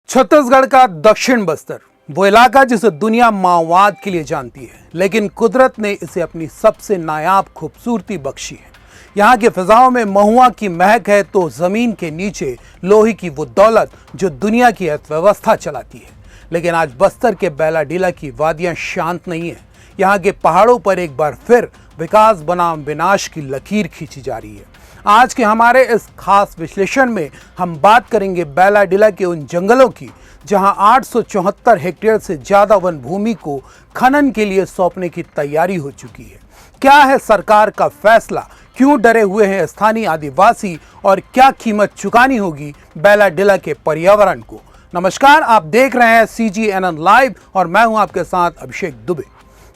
छत्तीसगढ़ का दक्षिण बस्तर वो इलाका जिसे दुनिया माओवाद के लिए जानती है, लेकिन कुदरत ने इसे अपनी सबसे नायाब खूबसूरती बख्शी है। यहाँ की फिजाओं में महुआ की महक है तो जमीन के नीचे लोहे की वो दौलत जो दुनिया की अर्थव्यवस्था चलाती है। लेकिन आज बस्तर के बैलाडीला की वादियां शांत नहीं है। यहाँ के पहाड़ों पर एक बार फिर विकास बनाम विनाश की लकीर खींची जा रही है। आज के हमारे इस खास विश्लेषण में हम बात करेंगे बैलाडीला के उन जंगलों की जहां 874 हेक्टेयर से ज्यादा वन भूमि को खनन के लिए सौंपने की तैयारी हो चुकी है। क्या है सरकार का फैसला, क्यों डरे हुए हैं स्थानीय आदिवासी और क्या कीमत चुकानी होगी बैलाडीला के पर्यावरण को। नमस्कार, आप देख रहे हैं CGNN लाइव और मैं हूं आपके साथ अभिषेक दुबे।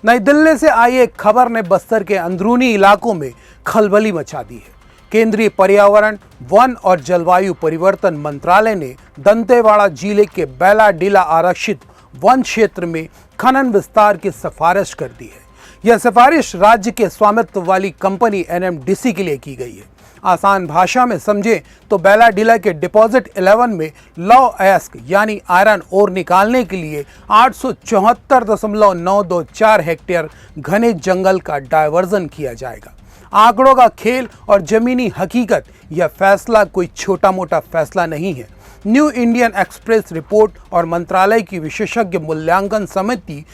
नई दिल्ली से आई एक खबर ने बस्तर के अंदरूनी इलाकों में खलबली मचा दी है। केंद्रीय पर्यावरण, वन और जलवायु परिवर्तन मंत्रालय ने दंतेवाड़ा जिले के बैलाडीला आरक्षित वन क्षेत्र में खनन विस्तार की सिफारिश कर दी है। यह सिफारिश राज्य के स्वामित्व वाली कंपनी NMDC के लिए की गई है। आसान भाषा में समझें तो बैलाडीला के डिपॉजिट 11 में लौ अयस्क यानी आयरन ओर निकालने के लिए 874.924 हेक्टेयर घने जंगल का डायवर्जन किया जाएगा। आंकड़ों का खेल और जमीनी हकीकत, यह फैसला कोई छोटा मोटा फैसला नहीं है। न्यू इंडियन एक्सप्रेस रिपोर्ट और मंत्रालय की विशेषज्ञ मूल्यांकन समिति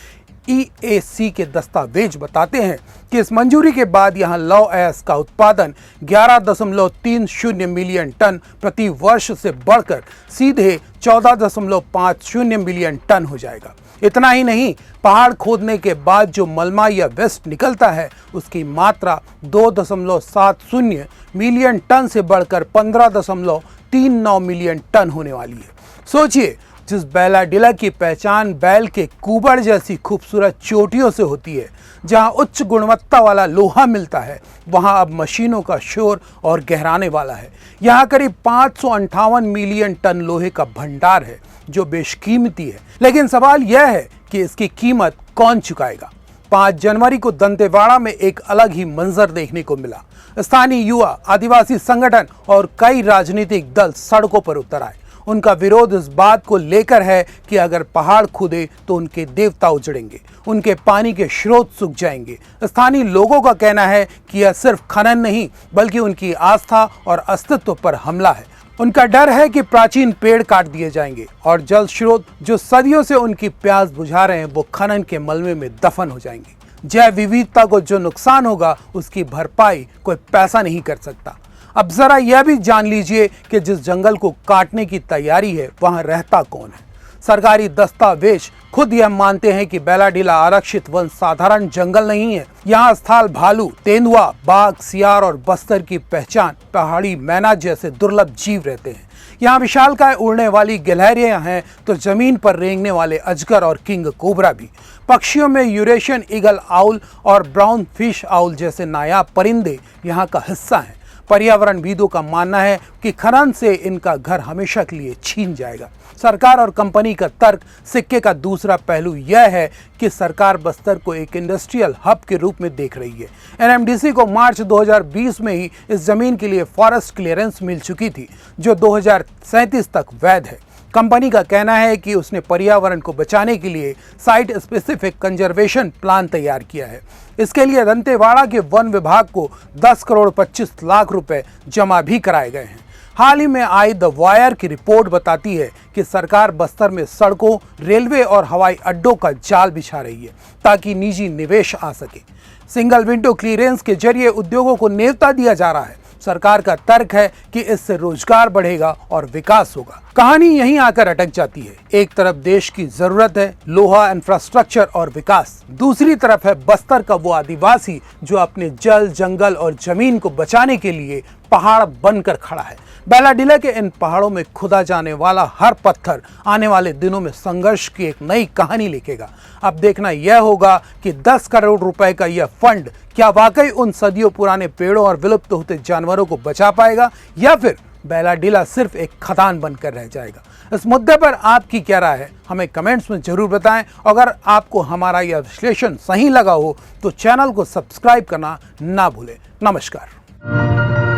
EAC के दस्तावेज बताते हैं कि इस मंजूरी के बाद यहां लौ अयस्क का उत्पादन 11.30 मिलियन टन प्रति वर्ष से बढ़कर सीधे 14.50 मिलियन टन हो जाएगा। इतना ही नहीं, पहाड़ खोदने के बाद जो मलमा या वेस्ट निकलता है उसकी मात्रा 2.70 मिलियन टन से बढ़कर 15.39 मिलियन टन होने वाली है। सोचिए, जिस बैलाडीला की पहचान बैल के कुबड़ जैसी खूबसूरत चोटियों से होती है, जहां उच्च गुणवत्ता वाला लोहा मिलता है, वहां अब मशीनों का शोर और गहराने वाला है। यहां करीब 558 मिलियन टन लोहे का भंडार है जो बेशकीमती है। लेकिन सवाल यह है कि इसकी कीमत कौन चुकाएगा। 5 जनवरी को दंतेवाड़ा में एक अलग ही मंजर देखने को मिला। स्थानीय युवा, आदिवासी संगठन और कई राजनीतिक दल सड़कों पर उतर आए। उनका विरोध इस बात को लेकर है कि अगर पहाड़ खुदे तो उनके देवता उजड़ेंगे, उनके पानी के स्रोत सूख जाएंगे। स्थानीय लोगों का कहना है कि यह सिर्फ खनन नहीं बल्कि उनकी आस्था और अस्तित्व पर हमला है। उनका डर है कि प्राचीन पेड़ काट दिए जाएंगे और जल स्रोत जो सदियों से उनकी प्यास बुझा रहे हैं वो खनन के मलबे में दफन हो जाएंगे। जैव विविधता को जो नुकसान होगा उसकी भरपाई कोई पैसा नहीं कर सकता। अब जरा यह भी जान लीजिए कि जिस जंगल को काटने की तैयारी है वहां रहता कौन है। सरकारी दस्तावेज खुद यह मानते हैं कि बैलाडीला आरक्षित वन साधारण जंगल नहीं है। यहाँ स्थाल भालू, तेंदुआ, बाघ, सियार और बस्तर की पहचान पहाड़ी मैना जैसे दुर्लभ जीव रहते हैं। यहाँ विशालकाय उड़ने वाली गिलहरियां हैं तो जमीन पर रेंगने वाले अजगर और किंग कोबरा भी। पक्षियों में यूरेशियन ईगल आउल और ब्राउन फिश आउल जैसे नायाब परिंदे यहाँ का हिस्सा हैं। पर्यावरणविदों का मानना है कि खनन से इनका घर हमेशा के लिए छीन जाएगा। सरकार और कंपनी का तर्क, सिक्के का दूसरा पहलू यह है कि सरकार बस्तर को एक इंडस्ट्रियल हब के रूप में देख रही है। NMDC को मार्च 2020 में ही इस जमीन के लिए फॉरेस्ट क्लियरेंस मिल चुकी थी जो 2037 तक वैध है। कंपनी का कहना है कि उसने पर्यावरण को बचाने के लिए साइट स्पेसिफिक कंजर्वेशन प्लान तैयार किया है। इसके लिए दंतेवाड़ा के वन विभाग को 10 करोड़ 25 लाख रुपए जमा भी कराए गए हैं। हाल ही में आई द वायर की रिपोर्ट बताती है कि सरकार बस्तर में सड़कों, रेलवे और हवाई अड्डों का जाल बिछा रही है ताकि निजी निवेश आ सके। सिंगल विंडो क्लियरेंस के जरिए उद्योगों को न्योता दिया जा रहा है। सरकार का तर्क है कि इससे रोजगार बढ़ेगा और विकास होगा। कहानी यहीं आकर अटक जाती है। एक तरफ देश की जरूरत है लोहा, इंफ्रास्ट्रक्चर और विकास, दूसरी तरफ है बस्तर का वो आदिवासी जो अपने जल, जंगल और जमीन को बचाने के लिए पहाड़ बनकर खड़ा है। बैलाडीला के इन पहाड़ों में खुदा जाने वाला हर पत्थर आने वाले दिनों में संघर्ष की एक नई कहानी लिखेगा। अब देखना यह होगा कि 10 करोड़ रुपए का यह फंड क्या वाकई उन सदियों पुराने पेड़ों और विलुप्त होते जानवरों को बचा पाएगा या फिर बैलाडीला सिर्फ एक खदान बनकर रह जाएगा। इस मुद्दे पर आपकी क्या राय है हमें कमेंट्स में जरूर बताएं। अगर आपको हमारा यह विश्लेषण सही लगा हो तो चैनल को सब्सक्राइब करना ना भूलें। नमस्कार।